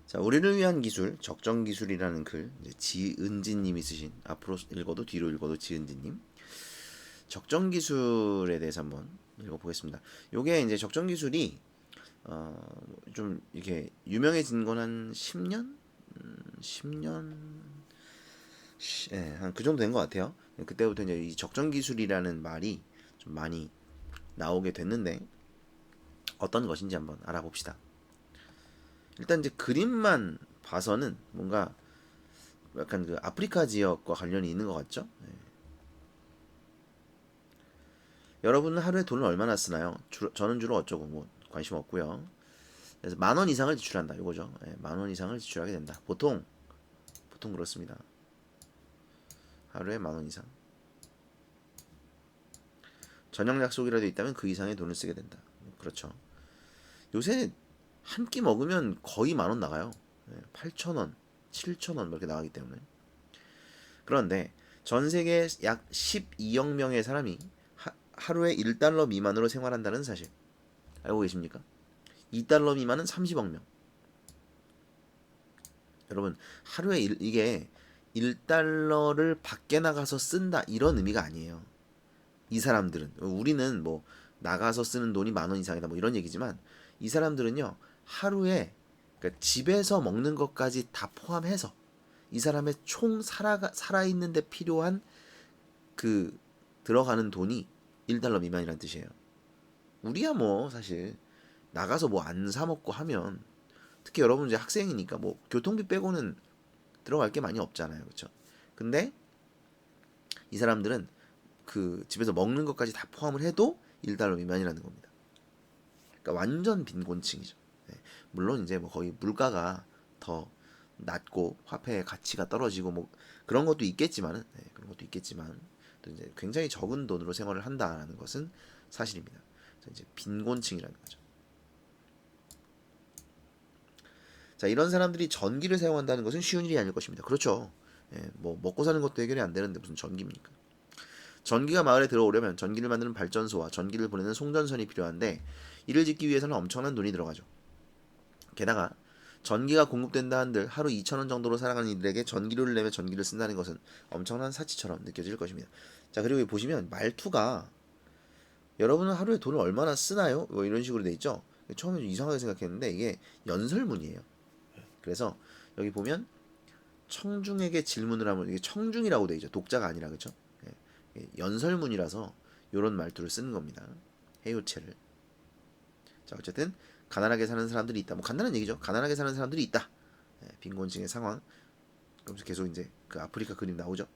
자, 우리를 위한 기술, 적정 기술이라는 글, 이제 지은지님이 쓰신, 앞으로 읽어도 뒤로 읽어도 지은지님. 적정 기술에 대해서 한번 읽어보겠습니다. 요게 이제 적정 기술이 좀 이렇게 유명해진 건 한 10년? 10년? 예, 한 그 정도 된 것 같아요. 그때부터 이제 이 적정 기술이라는 말이 좀 많이 나오게 됐는데 어떤 것인지 한번 알아봅시다. 일단 이제 그림만 봐서는 뭔가 약간 그 아프리카 지역과 관련이 있는 것 같죠? 네. 여러분은 하루에 돈을 얼마나 쓰나요? 저는 주로 어쩌고 뭐 관심 없고요. 그래서 10,000원 이상을 지출한다. 이거죠. 네, 10,000원 이상을 지출하게 된다. 보통 그렇습니다. 하루에 10,000원 이상. 저녁 약속이라도 있다면 그 이상의 돈을 쓰게 된다. 그렇죠. 요새 한 끼 먹으면 거의 10,000원 나가요. 8,000원, 7,000원 이렇게 나가기 때문에. 그런데 전 세계 약 12억 명의 사람이 하루에 1달러 미만으로 생활한다는 사실 알고 계십니까? 2달러 미만은 30억 명. 여러분, 하루에 이게 1달러를 밖에 나가서 쓴다 이런 의미가 아니에요. 이 사람들은 우리는 뭐 나가서 쓰는 돈이 10,000원 이상이다 뭐 이런 얘기지만 이 사람들은요 하루에 그러니까 집에서 먹는 것까지 다 포함해서 이 사람의 총 살아있는데 필요한 그 들어가는 돈이 1달러 미만이라는 뜻이에요. 우리야 뭐 사실 나가서 뭐 안 사 먹고 하면 특히 여러분 이제 학생이니까 뭐 교통비 빼고는 들어갈 게 많이 없잖아요. 그렇죠? 근데 이 사람들은 그 집에서 먹는 것까지 다 포함을 해도 1달러 미만이라는 겁니다. 그러니까 완전 빈곤층이죠. 네. 물론 이제 뭐 거의 물가가 더 낮고 화폐의 가치가 떨어지고 뭐 그런 것도 있겠지만은 그런 것도 있겠지만 또 이제 굉장히 적은 돈으로 생활을 한다라는 것은 사실입니다. 이제 빈곤층이라는 거죠. 자, 이런 사람들이 전기를 사용한다는 것은 쉬운 일이 아닐 것입니다. 그렇죠. 뭐 먹고 사는 것도 해결이 안 되는데 무슨 전기입니까? 전기가 마을에 들어오려면 전기를 만드는 발전소와 전기를 보내는 송전선이 필요한데 이를 짓기 위해서는 엄청난 돈이 들어가죠. 게다가 전기가 공급된다 한들 하루 2,000원 정도로 살아가는 이들에게 전기료를 내며 전기를 쓴다는 것은 엄청난 사치처럼 느껴질 것입니다. 자, 그리고 보시면 말투가 여러분은 하루에 돈을 얼마나 쓰나요? 뭐 이런 식으로 돼 있죠. 처음에 좀 이상하게 생각했는데 이게 연설문이에요. 그래서 여기 보면 청중에게 질문을 하면 이게 청중이라고 돼 있죠. 독자가 아니라 그렇죠? 연설문이라서 이런 말투를 쓰는 겁니다. 해요체를. 자, 어쨌든 가난하게 사는 사람들이 있다. 뭐 간단한 얘기죠. 가난하게 사는 사람들이 있다. 빈곤층의 상황. 그러면서 계속 이제 그 아프리카 그림 나오죠.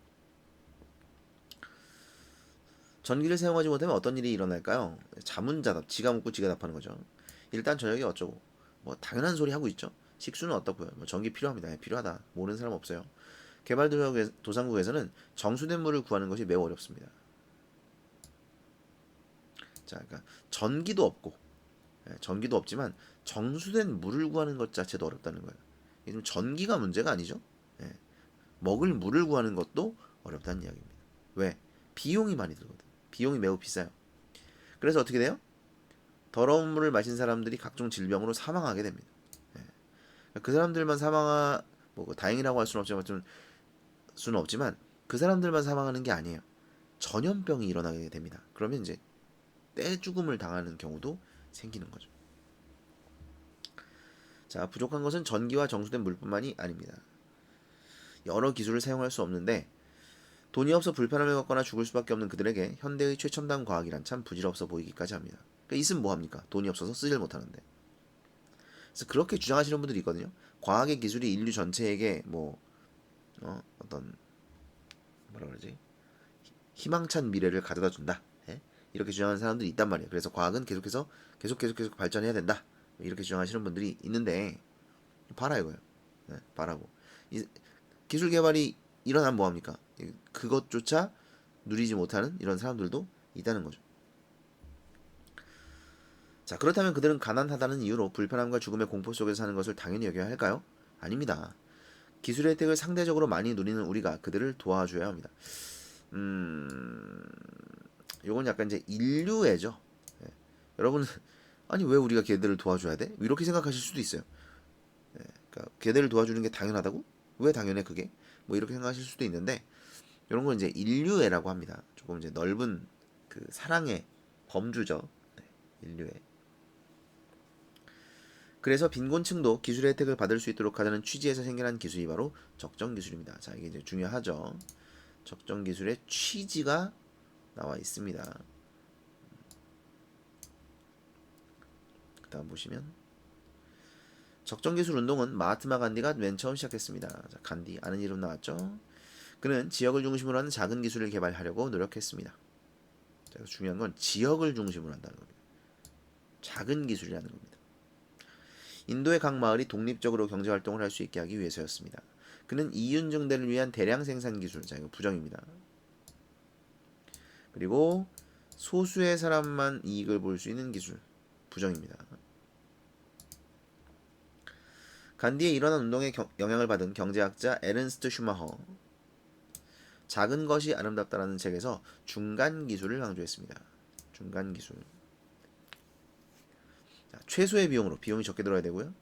전기를 사용하지 못하면 어떤 일이 일어날까요? 자문자답, 지가 묻고 지가 답하는 거죠. 일단 저녁에 어쩌고. 뭐 당연한 소리 하고 있죠. 식수는 어떻고요? 뭐 전기 필요합니다. 필요하다. 모르는 사람 없어요. 개발도상국에서는 정수된 물을 구하는 것이 매우 어렵습니다. 자, 그러니까 전기도 없지만 정수된 물을 구하는 것 자체도 어렵다는 거예요. 이게 좀 전기가 문제가 아니죠. 예, 먹을 물을 구하는 것도 어렵다는 이야기입니다. 왜? 비용이 많이 들거든. 비용이 매우 비싸요. 그래서 어떻게 돼요? 더러운 물을 마신 사람들이 각종 질병으로 사망하게 됩니다. 그 사람들만 뭐 다행이라고 할 수는 없지만 그 사람들만 사망하는 게 아니에요. 전염병이 일어나게 됩니다. 그러면 이제 떼죽음을 당하는 경우도 생기는 거죠. 자, 부족한 것은 전기와 정수된 물뿐만이 아닙니다. 여러 기술을 사용할 수 없는데 돈이 없어 불편함을 겪거나 죽을 수밖에 없는 그들에게 현대의 최첨단 과학이란 참 부질없어 보이기까지 합니다. 그러니까 있으면 뭐합니까? 돈이 없어서 쓰질 못하는데. 그래서 그렇게 주장하시는 분들이 있거든요. 과학의 기술이 인류 전체에게 뭐 어떤 뭐라 그러지? 희망찬 미래를 가져다 준다. 이렇게 주장하는 사람들이 있단 말이에요. 그래서 과학은 계속 발전해야 된다. 이렇게 주장하시는 분들이 있는데 봐라 이거예요. 봐라고. 이 기술 개발이 일어나면 뭐합니까? 그것조차 누리지 못하는 이런 사람들도 있다는 거죠. 자, 그렇다면 그들은 가난하다는 이유로 불편함과 죽음의 공포 속에서 사는 것을 당연히 여겨야 할까요? 아닙니다. 기술의 혜택을 상대적으로 많이 누리는 우리가 그들을 도와줘야 합니다. 요건 약간 이제 인류애죠. 여러분, 아니 왜 우리가 걔들을 도와줘야 돼? 이렇게 생각하실 수도 있어요. 그러니까 걔들을 도와주는 게 당연하다고? 왜 당연해 그게? 뭐 이렇게 생각하실 수도 있는데 이런 건 이제 인류애라고 합니다. 조금 이제 넓은 그 사랑의 범주죠. 네, 인류애. 그래서 빈곤층도 기술의 혜택을 받을 수 있도록 하자는 취지에서 생겨난 기술이 바로 적정 기술입니다. 자, 이게 이제 중요하죠. 적정 기술의 취지가 나와 있습니다. 그다음 보시면 적정 기술 운동은 마하트마 간디가 맨 처음 시작했습니다. 자, 간디 아는 이름 나왔죠? 그는 지역을 중심으로 하는 작은 기술을 개발하려고 노력했습니다. 자, 중요한 건 지역을 중심으로 한다는 겁니다. 작은 기술이라는 겁니다. 인도의 각 마을이 독립적으로 경제활동을 할 수 있게 하기 위해서였습니다. 그는 이윤증대를 위한 대량 생산 기술, 자 이거 부정입니다. 그리고 소수의 사람만 이익을 볼 수 있는 기술, 부정입니다. 간디의 일어난 운동에 영향을 받은 경제학자 에른스트 슈마허, 작은 것이 아름답다라는 책에서 중간 기술을 강조했습니다. 중간 기술. 자, 최소의 비용으로 비용이 적게 들어야 되고요.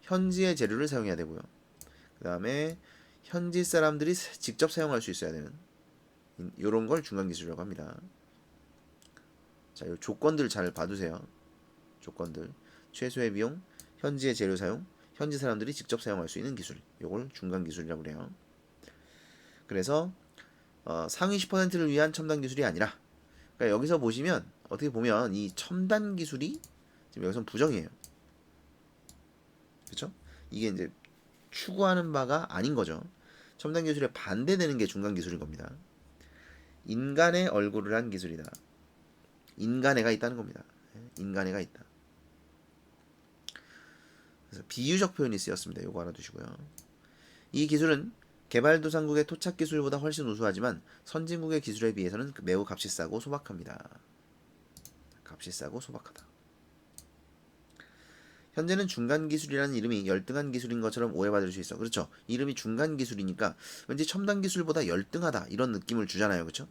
현지의 재료를 사용해야 되고요. 그 다음에 현지 사람들이 직접 사용할 수 있어야 되는 이런 걸 중간 기술이라고 합니다. 자, 이 조건들 잘 봐두세요. 조건들. 최소의 비용, 현지의 재료 사용, 현지 사람들이 직접 사용할 수 있는 기술. 이걸 중간 기술이라고 그래요. 그래서 상위 10%를 위한 첨단 기술이 아니라 그러니까 여기서 보시면 어떻게 보면 이 첨단 기술이 지금 여기서는 부정이에요. 그렇죠? 이게 이제 추구하는 바가 아닌 거죠. 첨단 기술에 반대되는 게 중간 기술인 겁니다. 인간의 얼굴을 한 기술이다. 인간애가 있다는 겁니다. 인간애가 있다. 그래서 비유적 표현이 쓰였습니다. 이거 알아두시고요. 이 기술은 개발도상국의 토착 기술보다 훨씬 우수하지만 선진국의 기술에 비해서는 매우 값이 싸고 소박합니다. 값이 싸고 소박하다. 현재는 중간 기술이라는 이름이 열등한 기술인 것처럼 오해받을 수 있어. 그렇죠. 이름이 중간 기술이니까 왠지 첨단 기술보다 열등하다 이런 느낌을 주잖아요. 그렇죠.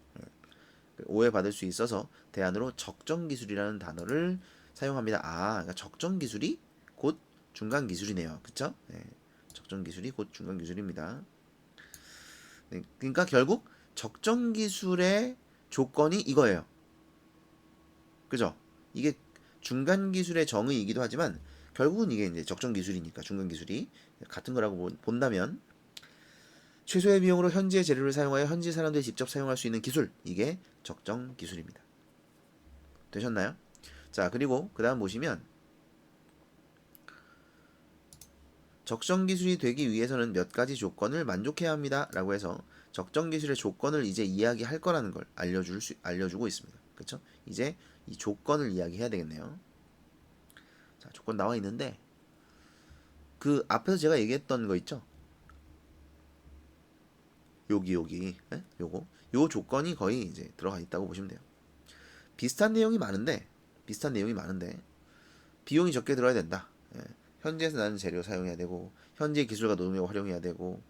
오해받을 수 있어서 대안으로 적정 기술이라는 단어를 사용합니다. 그러니까 적정 기술이 곧 중간 기술이네요. 그렇죠. 네. 적정 기술이 곧 중간 기술입니다. 네. 그러니까 결국 적정 기술의 조건이 이거예요. 그죠? 이게 중간 기술의 정의이기도 하지만 결국은 이게 이제 적정 기술이니까 중간 기술이 같은 거라고 본다면 최소의 비용으로 현지의 재료를 사용하여 현지 사람들이 직접 사용할 수 있는 기술, 이게 적정 기술입니다. 되셨나요? 자, 그리고 그 다음 보시면 적정 기술이 되기 위해서는 몇 가지 조건을 만족해야 합니다 라고 해서 적정 기술의 조건을 이제 이야기할 거라는 걸 알려주고 있습니다. 그쵸? 이제 이 조건을 이야기해야 되겠네요. 자, 조건 나와 있는데 그 앞에서 제가 얘기했던 거 있죠? 여기 네? 요 조건이 거의 이제 들어가 있다고 보시면 돼요. 비슷한 내용이 많은데 비용이 적게 들어야 된다. 예. 현지에서 나는 재료 사용해야 되고 현지의 기술과 노동력을 활용해야 되고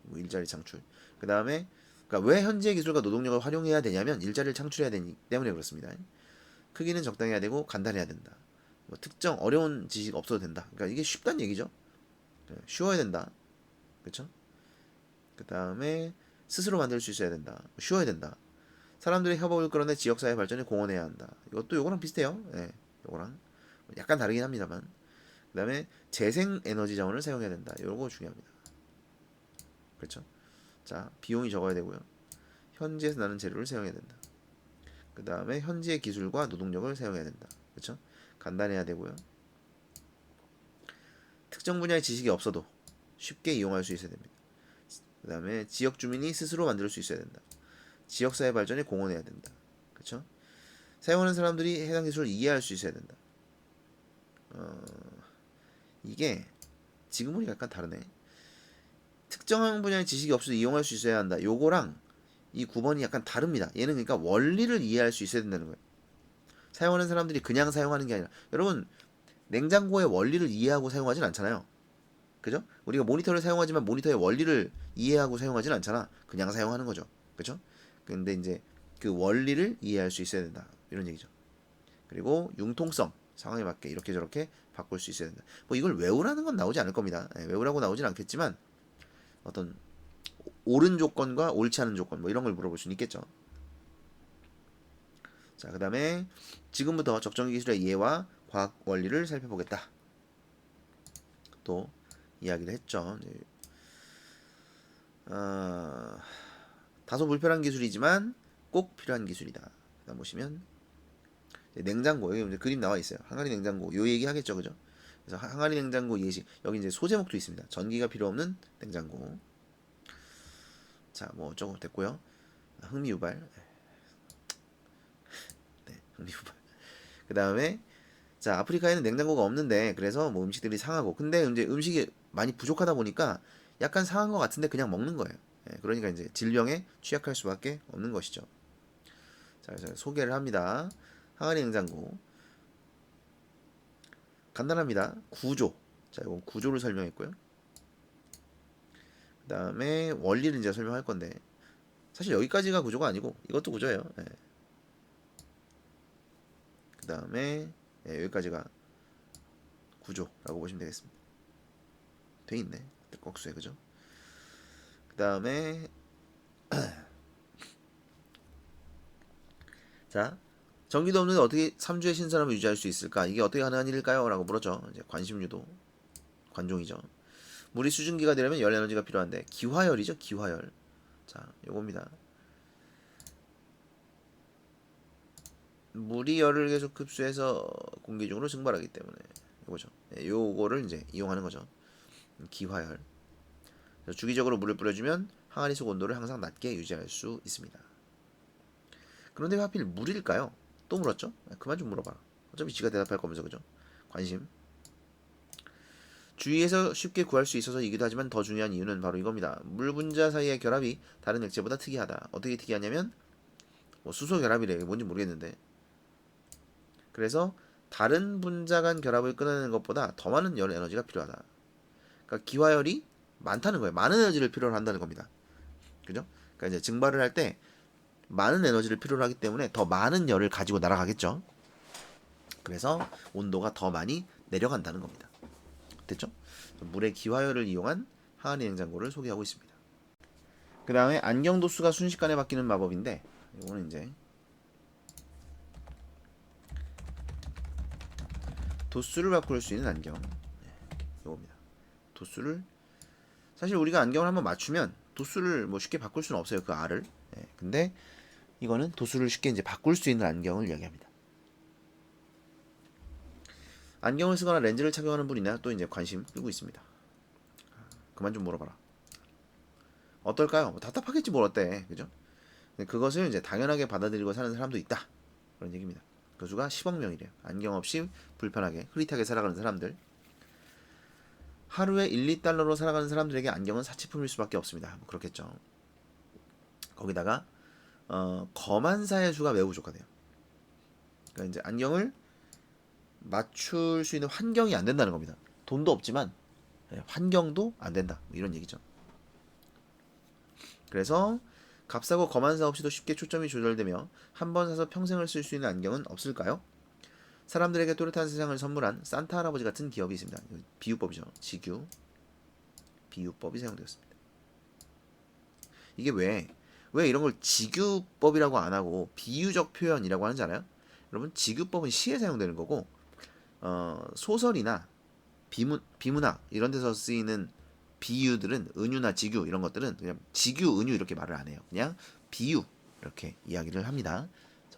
뭐 일자리 창출. 그 다음에 그러니까 왜 현지의 기술과 노동력을 활용해야 되냐면 일자리를 창출해야 되기 때문에 그렇습니다. 크기는 적당해야 되고 간단해야 된다. 뭐 특정 어려운 지식 없어도 된다. 그러니까 이게 쉽다는 얘기죠. 쉬워야 된다. 그렇죠? 그 다음에 스스로 만들 수 있어야 된다. 쉬워야 된다. 사람들의 협업을 끌어내 지역사회 발전에 공헌해야 한다. 이것도 요거랑 비슷해요. 예, 요거랑 약간 다르긴 합니다만. 그 다음에 재생 에너지 자원을 사용해야 된다. 요거 중요합니다. 그렇죠? 자, 비용이 적어야 되고요. 현지에서 나는 재료를 사용해야 된다. 그 다음에 현지의 기술과 노동력을 사용해야 된다. 그렇죠? 간단해야 되고요. 특정 분야의 지식이 없어도 쉽게 이용할 수 있어야 됩니다. 그 다음에 지역 주민이 스스로 만들 수 있어야 된다. 지역사회 발전에 공헌해야 된다. 그렇죠? 사용하는 사람들이 해당 기술을 이해할 수 있어야 된다. 이게 지금 보니까 약간 다르네. 특정한 분야의 지식이 없어도 이용할 수 있어야 한다. 요거랑 이 9번이 약간 다릅니다. 얘는 그러니까 원리를 이해할 수 있어야 된다는 거예요. 사용하는 사람들이 그냥 사용하는 게 아니라 여러분 냉장고의 원리를 이해하고 사용하진 않잖아요. 그죠? 우리가 모니터를 사용하지만 모니터의 원리를 이해하고 사용하진 않잖아. 그냥 사용하는 거죠. 그죠? 근데 이제 그 원리를 이해할 수 있어야 된다. 이런 얘기죠. 그리고 융통성, 상황에 맞게 이렇게 저렇게 바꿀 수 있어야 된다. 뭐 이걸 외우라는 건 나오지 않을 겁니다. 외우라고 나오진 않겠지만 어떤 옳은 조건과 옳지 않은 조건 뭐 이런 걸 물어볼 수는 있겠죠. 자, 그 다음에 지금부터 적정기 기술의 예와 과학 원리를 살펴보겠다. 또 이야기를 했죠. 다소 불편한 기술이지만 꼭 필요한 기술이다. 그다음 보시면 냉장고 여기 이제 그림 나와 있어요. 항아리 냉장고 요 얘기 하겠죠, 그죠? 그래서 항아리 냉장고 예시 여기 이제 소제목도 있습니다. 전기가 필요 없는 냉장고. 자, 뭐 어쩌고 됐고요. 흥미유발. 네, 흥미유발. 그 다음에 자, 아프리카에는 냉장고가 없는데 그래서 뭐 음식들이 상하고 근데 이제 음식이 많이 부족하다 보니까 약간 상한 것 같은데 그냥 먹는 거예요. 그러니까 이제 질병에 취약할 수밖에 없는 것이죠. 자, 그래서 소개를 합니다. 항아리 냉장고 간단합니다. 구조. 자, 이건 구조를 설명했고요. 그 다음에 원리를 이제 설명할 건데 사실 여기까지가 구조가 아니고 이것도 구조예요. 그 다음에 여기까지가 구조라고 보시면 되겠습니다. 돼 있네. 꺽쇠 그죠? 그 다음에 자, 전기도 없는데 어떻게 3주의 신선함을 유지할 수 있을까? 이게 어떻게 가능한 일일까요? 라고 물었죠. 이제 관심 유도 관종이죠. 물이 수증기가 되려면 열 에너지가 필요한데 기화열이죠. 기화열. 자, 요겁니다. 물이 열을 계속 흡수해서 공기 중으로 증발하기 때문에 요거죠. 요거를 이제 이용하는 거죠. 기화열. 주기적으로 물을 뿌려주면 항아리 속 온도를 항상 낮게 유지할 수 있습니다. 그런데 왜 하필 물일까요? 또 물었죠? 그만 좀 물어봐라. 어차피 지가 대답할 거면서 그죠? 관심. 주위에서 쉽게 구할 수 있어서이기도 하지만 더 중요한 이유는 바로 이겁니다. 물 분자 사이의 결합이 다른 액체보다 특이하다. 어떻게 특이하냐면 뭐 수소 결합이래. 뭔지 모르겠는데. 그래서 다른 분자 간 결합을 끊어내는 것보다 더 많은 열 에너지가 필요하다. 그러니까 기화열이 많다는 거예요. 많은 에너지를 필요로 한다는 겁니다. 그죠? 그러니까 이제 증발을 할 때 많은 에너지를 필요로 하기 때문에 더 많은 열을 가지고 날아가겠죠. 그래서 온도가 더 많이 내려간다는 겁니다. 됐죠? 물의 기화열을 이용한 항아리 냉장고를 소개하고 있습니다. 그 다음에 안경 도수가 순식간에 바뀌는 마법인데 이거는 이제 도수를 바꿀 수 있는 안경 이겁니다. 도수를 사실 우리가 안경을 한번 맞추면 도수를 뭐 쉽게 바꿀 수는 없어요. 그 R을. 근데 이거는 도수를 쉽게 이제 바꿀 수 있는 안경을 이야기합니다. 안경을 쓰거나 렌즈를 착용하는 분이나 또 이제 관심 끌고 있습니다. 그만 좀 물어봐라. 어떨까요? 답답하겠지 뭘 어때, 그죠? 그것을 이제 당연하게 받아들이고 사는 사람도 있다. 그런 얘기입니다. 그 수가 10억 명이래요. 안경 없이 불편하게 흐릿하게 살아가는 사람들. 하루에 1, 2달러로 살아가는 사람들에게 안경은 사치품일 수밖에 없습니다. 뭐 그렇겠죠. 거기다가 거만사의 수가 매우 부족하대요. 그러니까 이제 안경을 맞출 수 있는 환경이 안 된다는 겁니다. 돈도 없지만 환경도 안 된다. 뭐 이런 얘기죠. 그래서 값싸고 거만사 없이도 쉽게 초점이 조절되며 한 번 사서 평생을 쓸 수 있는 안경은 없을까요? 사람들에게 또렷한 세상을 선물한 산타 할아버지 같은 기업이 있습니다. 비유법이죠. 직유. 비유법이 사용되었습니다. 이게 왜 이런 걸 직유법이라고 안 하고 비유적 표현이라고 하는지 알아요? 여러분 직유법은 시에 사용되는 거고 소설이나 비문학 이런 데서 쓰이는 비유들은 은유나 직유 이런 것들은 그냥 직유, 은유 이렇게 말을 안 해요. 그냥 비유 이렇게 이야기를 합니다.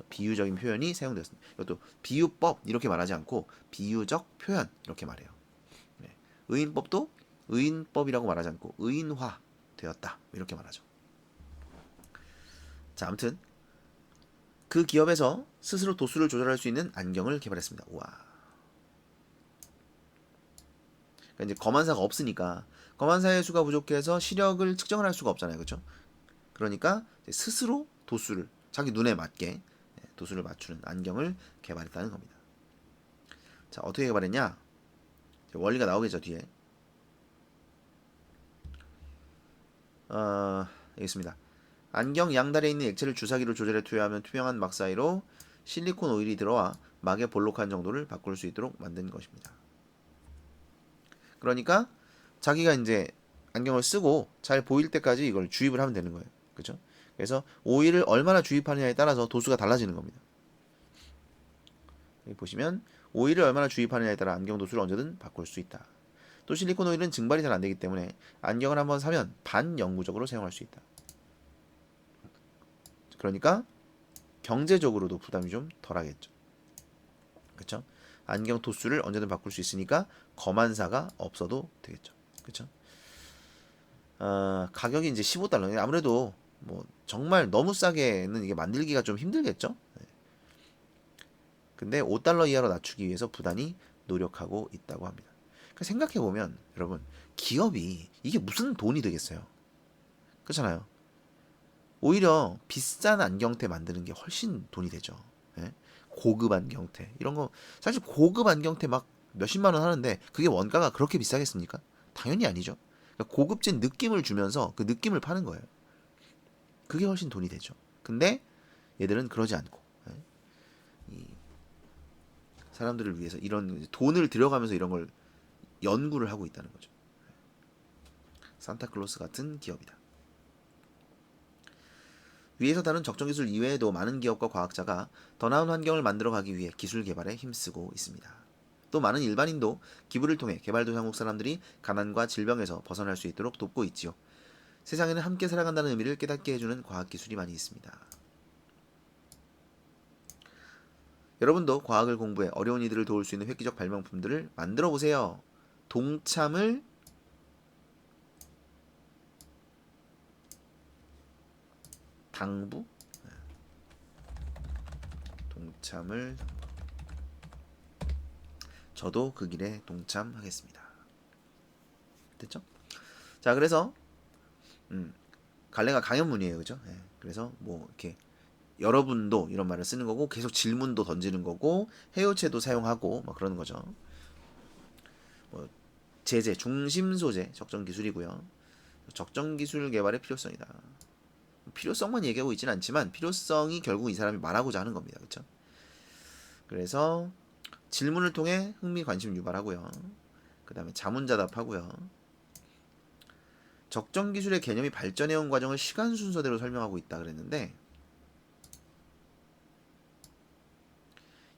비유적인 표현이 사용되었습니다. 이것도 비유법 이렇게 말하지 않고 비유적 표현 이렇게 말해요. 네. 의인법도 의인법이라고 말하지 않고 의인화 되었다 이렇게 말하죠. 자, 아무튼 그 기업에서 스스로 도수를 조절할 수 있는 안경을 개발했습니다. 우와. 그러니까 이제 거만사가 없으니까 거만사의 수가 부족해서 시력을 측정을 할 수가 없잖아요, 그렇죠? 그러니까 스스로 도수를 자기 눈에 맞게 도수를 맞추는 안경을 개발했다는 겁니다. 자, 어떻게 개발했냐? 원리가 나오겠죠, 뒤에. 여기 있습니다. 안경 양달에 있는 액체를 주사기로 조절해 투여하면 투명한 막 사이로 실리콘 오일이 들어와 막의 볼록한 정도를 바꿀 수 있도록 만든 것입니다. 그러니까 자기가 이제 안경을 쓰고 잘 보일 때까지 이걸 주입을 하면 되는 거예요. 그렇죠? 그래서 오일을 얼마나 주입하느냐에 따라서 도수가 달라지는 겁니다. 여기 보시면 오일을 얼마나 주입하느냐에 따라 안경 도수를 언제든 바꿀 수 있다. 또 실리콘 오일은 증발이 잘 안되기 때문에 안경을 한번 사면 반영구적으로 사용할 수 있다. 그러니까 경제적으로도 부담이 좀 덜하겠죠. 그렇죠? 안경 도수를 언제든 바꿀 수 있으니까 거만사가 없어도 되겠죠. 그렇죠? 가격이 이제 15달러. 아무래도 뭐 정말 너무 싸게는 이게 만들기가 좀 힘들겠죠. 근데 5달러 이하로 낮추기 위해서 부단히 노력하고 있다고 합니다. 그러니까 생각해 보면 여러분 기업이 이게 무슨 돈이 되겠어요. 그렇잖아요. 오히려 비싼 안경테 만드는 게 훨씬 돈이 되죠. 예? 고급 안경테 이런 거 사실 고급 안경테 막 몇십만 원 하는데 그게 원가가 그렇게 비싸겠습니까? 당연히 아니죠. 그러니까 고급진 느낌을 주면서 그 느낌을 파는 거예요. 그게 훨씬 돈이 되죠. 근데 얘들은 그러지 않고 이 사람들을 위해서 이런 돈을 들여가면서 이런 걸 연구를 하고 있다는 거죠. 산타클로스 같은 기업이다. 위에서 다룬 적정기술 이외에도 많은 기업과 과학자가 더 나은 환경을 만들어가기 위해 기술 개발에 힘쓰고 있습니다. 또 많은 일반인도 기부를 통해 개발도상국 사람들이 가난과 질병에서 벗어날 수 있도록 돕고 있지요. 세상에는 함께 살아간다는 의미를 깨닫게 해주는 과학기술이 많이 있습니다. 여러분도 과학을 공부해 어려운 이들을 도울 수 있는 획기적 발명품들을 만들어 보세요. 동참을 당부? 동참을 저도 그 길에 동참하겠습니다. 됐죠? 자, 그래서 갈래가 강연문이에요, 그죠? 네, 그래서 뭐 이렇게 여러분도 이런 말을 쓰는 거고 계속 질문도 던지는 거고 해요체도 사용하고 막 그러는 거죠. 뭐 제재, 중심 소재, 적정 기술이고요. 적정 기술 개발의 필요성이다. 필요성만 얘기하고 있지는 않지만 필요성이 결국 이 사람이 말하고자 하는 겁니다, 그렇죠? 그래서 질문을 통해 흥미 관심 유발하고요. 그 다음에 자문자답하고요. 적정 기술의 개념이 발전해온 과정을 시간 순서대로 설명하고 있다 그랬는데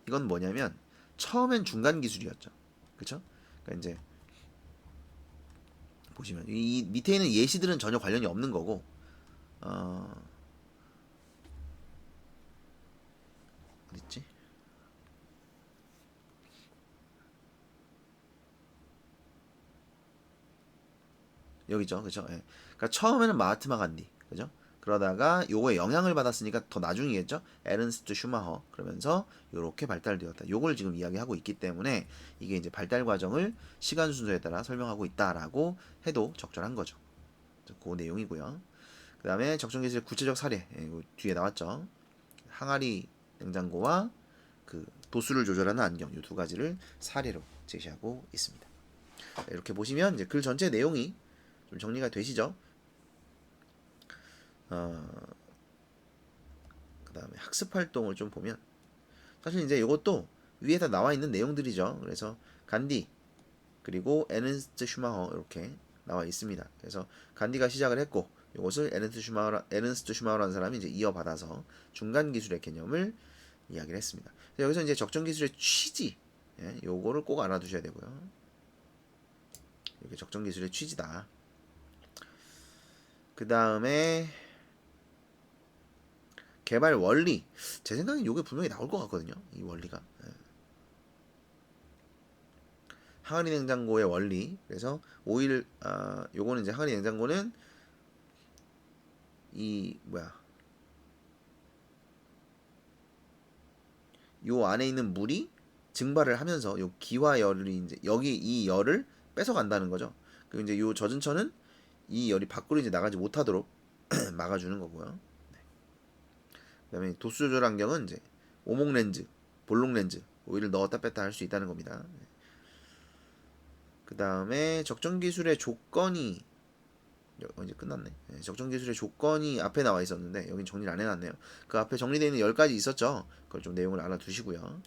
이건 뭐냐면 처음엔 중간 기술이었죠. 그쵸? 그러니까 이제 보시면 이 밑에 있는 예시들은 전혀 관련이 없는 거고 어딨지? 여기죠, 그죠? 예. 그러니까 처음에는 마하트마 간디, 그죠? 그러다가 요거에 영향을 받았으니까 더 나중이겠죠? 에른스트 슈마허 그러면서 요렇게 발달되었다. 요걸 지금 이야기하고 있기 때문에 이게 이제 발달 과정을 시간 순서에 따라 설명하고 있다라고 해도 적절한 거죠. 그 내용이고요. 그 다음에 적정 기술의 구체적 사례, 예, 뒤에 나왔죠. 항아리 냉장고와 그 도수를 조절하는 안경 이 두 가지를 사례로 제시하고 있습니다. 이렇게 보시면 이제 글 전체 내용이 좀 정리가 되시죠? 그 다음에 학습 활동을 좀 보면 사실 이제 이것도 위에 다 나와 있는 내용들이죠. 그래서 간디 그리고 에른스트 슈마허 이렇게 나와 있습니다. 그래서 간디가 시작을 했고 이것을 에른스트 슈마허라는 사람이 이제 이어받아서 중간 기술의 개념을 이야기를 했습니다. 여기서 이제 적정 기술의 취지, 예, 요거를 꼭 알아두셔야 되고요. 이게 적정 기술의 취지다. 그 다음에 개발 원리. 제 생각엔 요게 분명히 나올 것 같거든요. 이 원리가. 예. 항아리 냉장고의 원리. 그래서 오일 요거는 이제 항아리 냉장고는 이 뭐야? 요 안에 있는 물이 증발을 하면서 요 기화 열이 이제 여기 이 열을 뺏어 간다는 거죠. 그리고 이제 요 젖은 천은 이 열이 밖으로 이제 나가지 못하도록 막아주는 거고요. 그다음에 도수 조절 안경은 이제 오목 렌즈, 볼록 렌즈 오일을 넣었다 뺐다 할 수 있다는 겁니다. 그 다음에 적정 기술의 조건이 이제 끝났네. 적정 기술의 조건이 앞에 나와 있었는데 여긴 정리를 안 해놨네요. 그 앞에 정리되어 있는 10가지 있었죠. 그걸 좀 내용을 알아두시고요.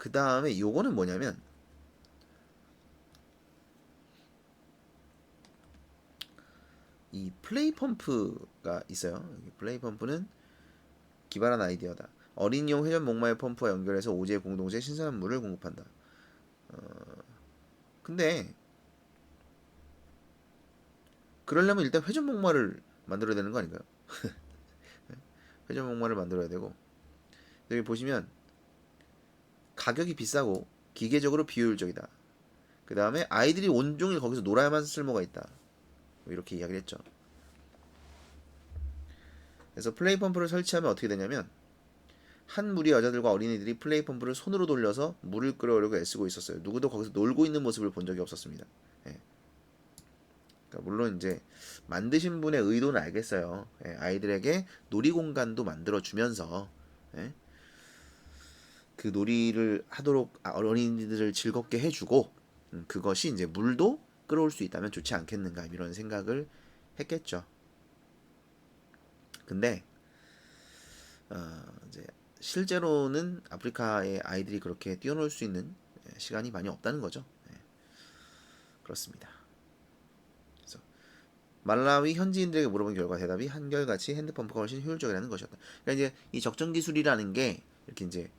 그 다음에 요거는 뭐냐면 이 플레이 펌프가 있어요. 플레이 펌프는 기발한 아이디어다. 어린이용 회전 목마의 펌프와 연결해서 오지의 공동체에 신선한 물을 공급한다. 근데 그러려면 일단 회전 목마를 만들어야 되는 거 아닌가요? 회전 목마를 만들어야 되고, 여기 보시면 가격이 비싸고 기계적으로 비효율적이다. 그 다음에 아이들이 온종일 거기서 놀아야만 쓸모가 있다. 이렇게 이야기를 했죠. 그래서 플레이 펌프를 설치하면 어떻게 되냐면 한 무리의 여자들과 어린이들이 플레이 펌프를 손으로 돌려서 물을 끌어오려고 애쓰고 있었어요. 누구도 거기서 놀고 있는 모습을 본 적이 없었습니다. 예. 그러니까 물론 이제 만드신 분의 의도는 알겠어요. 예. 아이들에게 놀이 공간도 만들어 주면서 예. 그 놀이를 하도록 어린이들을 즐겁게 해주고 그것이 이제 물도 끌어올 수 있다면 좋지 않겠는가 이런 생각을 했겠죠. 근데 이제 실제로는 아프리카의 아이들이 그렇게 뛰어놀 수 있는 시간이 많이 없다는 거죠. 그렇습니다. 그래서 말라위 현지인들에게 물어본 결과 대답이 한결같이 핸드펌프가 훨씬 효율적이라는 것이었다. 그러니까 이제 이 적정 기술이라는 게 이렇게 이제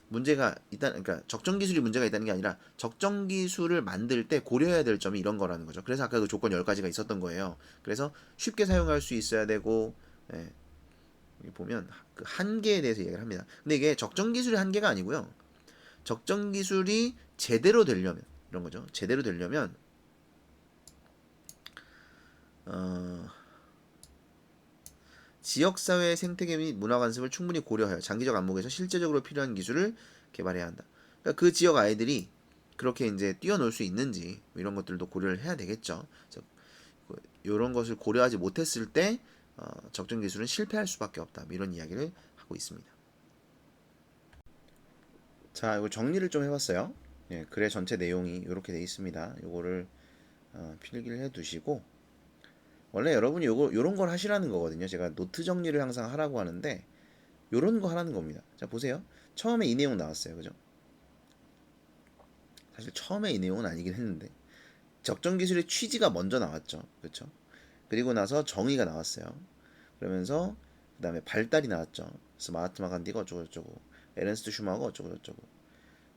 문제가 있다, 그러니까 적정 기술이 문제가 있다는 게 아니라 적정 기술을 만들 때 고려해야 될 점이 이런 거라는 거죠. 그래서 아까 그 조건 10가지가 있었던 거예요. 그래서 쉽게 사용할 수 있어야 되고, 예, 여기 보면 그 한계에 대해서 얘기를 합니다. 근데 이게 적정 기술의 한계가 아니고요. 적정 기술이 제대로 되려면 이런 거죠. 제대로 되려면 지역사회의 생태계 및 문화 관습을 충분히 고려하여 장기적 안목에서 실제적으로 필요한 기술을 개발해야 한다. 그러니까 그 지역 아이들이 그렇게 이제 뛰어놀 수 있는지 이런 것들도 고려를 해야 되겠죠. 이런 것을 고려하지 못했을 때 적정 기술은 실패할 수밖에 없다. 이런 이야기를 하고 있습니다. 자, 이거 정리를 좀 해봤어요. 예, 글의 전체 내용이 이렇게 돼 있습니다. 이거를 필기를 해두시고 원래 여러분이 요런 걸 하시라는 거거든요. 제가 노트 정리를 항상 하라고 하는데 요런 거 하라는 겁니다. 자, 보세요. 처음에 이 내용 나왔어요. 그죠? 사실 처음에 이 내용은 아니긴 했는데 적정 기술의 취지가 먼저 나왔죠. 그렇죠? 그리고 나서 정의가 나왔어요. 그러면서 그 다음에 발달이 나왔죠. 그래서 마하트마 간디가 어쩌고저쩌고 에른스트 슈마가 어쩌고저쩌고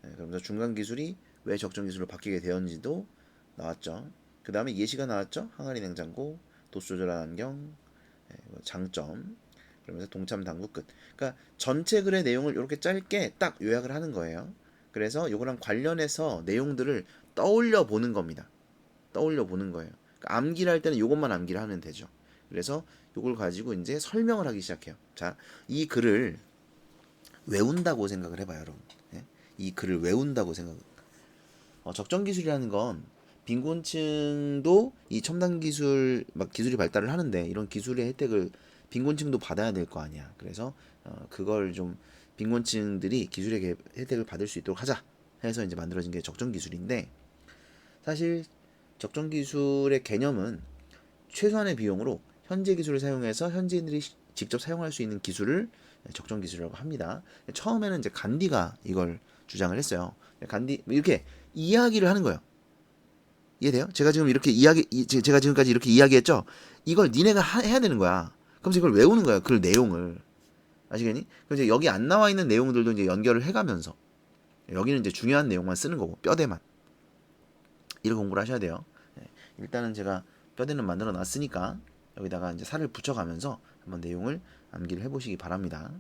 그러면서 중간 기술이 왜 적정 기술로 바뀌게 되었는지도 나왔죠. 그 다음에 예시가 나왔죠. 항아리 냉장고, 도수 조절한 안경, 장점, 그러면서 동참 당구 끝. 그러니까 전체 글의 내용을 이렇게 짧게 딱 요약을 하는 거예요. 그래서 이거랑 관련해서 내용들을 떠올려 보는 겁니다. 떠올려 보는 거예요. 그러니까 암기를 할 때는 이것만 암기를 하면 되죠. 그래서 이걸 가지고 이제 설명을 하기 시작해요. 자, 이 글을 외운다고 생각을 해봐요, 여러분. 예? 이 글을 외운다고 생각. 적정 기술이라는 건 빈곤층도 이 첨단 기술 막 기술이 발달을 하는데 이런 기술의 혜택을 빈곤층도 받아야 될 거 아니야. 그래서 그걸 좀 빈곤층들이 기술의 혜택을 받을 수 있도록 하자 해서 이제 만들어진 게 적정 기술인데 사실 적정 기술의 개념은 최소한의 비용으로 현재 기술을 사용해서 현지인들이 직접 사용할 수 있는 기술을 적정 기술이라고 합니다. 처음에는 이제 간디가 이걸 주장을 했어요. 간디 이렇게 이야기를 하는 거예요. 이해돼요? 제가 지금 이렇게 제가 지금까지 이렇게 이야기했죠. 이걸 니네가 해야 되는 거야. 그럼 이걸 외우는 거야. 그 내용을 아시겠니? 그럼 이제 여기 안 나와 있는 내용들도 이제 연결을 해가면서 여기는 이제 중요한 내용만 쓰는 거고 뼈대만 이런 공부를 하셔야 돼요. 일단은 제가 뼈대는 만들어 놨으니까 여기다가 이제 살을 붙여가면서 한번 내용을 암기를 해보시기 바랍니다.